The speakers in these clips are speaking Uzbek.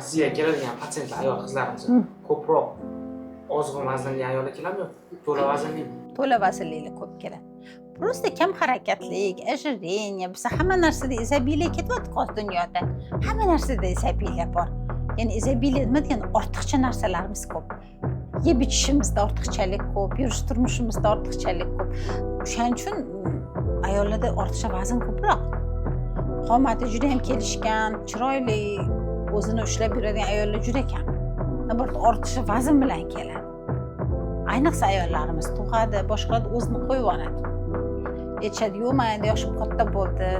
Sizga keladigan patsientlar ayol qizlarimiz ko'proq ozg'in vaznli ayollar keladimi yoki to'la vaznlimi? To'la vaznlilar ko'p keladi. Просто kam harakatlik, ожирение, biz hamma narsada izobiliya ketyapti hozir dunyoda. Hamma narsada izobiliya bor. Ya'ni izobiliya nima degani ortiqcha narsalarimiz ko'p. Yeb ichishimizda ortiqchalik ko'p, yurish turmushimizda ortiqchalik ko'p. O'shaning uchun ayollarda ortiqcha vazn ko'proq. Qomati juda ham kelishgan, chiroyli, o'zini ushlab yuradigan ayollar juda kam. Nabat ortiqcha vazn bilan keladi. Ayniqsa ayollarimiz tug'adi, boshqalar o'zini qo'yib oladi. Aytishadi, yo'q, menda yoshim katta bo'ldi.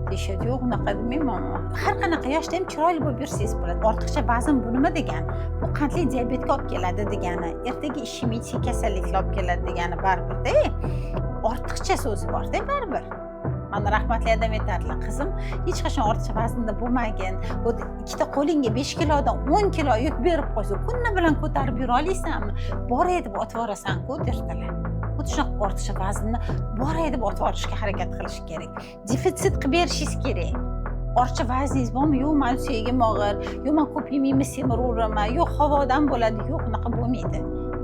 Deyishadi, yo'q, unaqa demayman. Har qanaqa yoshda ham chiroyli bo'lib yursangiz bo'ladi. Ortiqcha vazn bu nima degani? Bu qandli diabetga olib keladi degani, ertaga ishemik kasalliklar olib keladi degani baribir-da. Ortiqcha so'zi bor-da baribir. Mana rahmatli adam aytadilar, qizim, hech qachon ortiqcha vaznda bo'lmagin. Bu ikkita qo'lingga 5 kilodan 10 kilo yuk berib qo'ysa, kunni bilan ko'tarib yura olaysanmi? Boray deb otib yuborasan-ku derdilar. Xuddi shunaqa ortiqcha vaznni boray deb otib yuborishga harakat qilish kerak. Defitsit qilib berishingiz kerak. Ortiqcha vazningiz bormi? Yo'q, men suyagim og'ir, yo'q, men ko'p yemayman, semiraveraman, yo'q, havodan bo'ladi, yo'q, unaqa bo'lmaydi.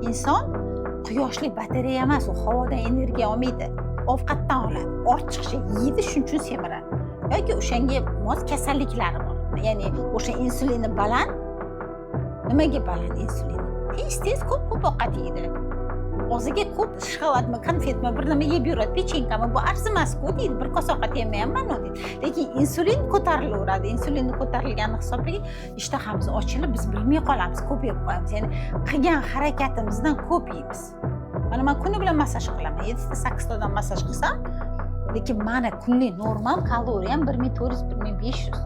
Inson quyoshli batareya emas, u havodan energiya olmaydi. Ovqatdan oladi. Ortiqcha yeydi, shuning uchun semiradi. Yoki o'shanga mos kasalliklari bor. Ya'ni o'sha insulini baland. Nimaga baland insulin? Tez ko'p ovqat yeydi. Og'ziga ko'p shokoladmi, konfetmi, bir nima yeb yuradi, pechenkami, bu arzimas-ku deydi. Bir kosa ovqat yemayapman deydi. Lekin insulin ko'tarilaveradi. Insulinni ko'tarilgani hisobiga ishtahamiz ochilib, biz bilmay qolamiz, ko'p yeb qo'yamiz. Ya'ni qilgan harakatimizdan ko'p yeymiz. Mana men kuni bilan massaj qilaman. 7-8 tadan massaj qilsam, lekin mana kunlik normal kaloriyam 1400-1500.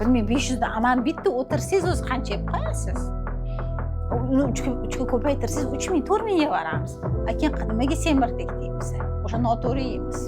1500 dan aman bitta o'tirsangiz o'zi qancha yeb qo'yasiz? Uni 3 ga ko'paytirsangiz 3000-4000 yevaramiz. Lekin nimaga semirdik deymiz? O'sha noto'g'ri yeymiz.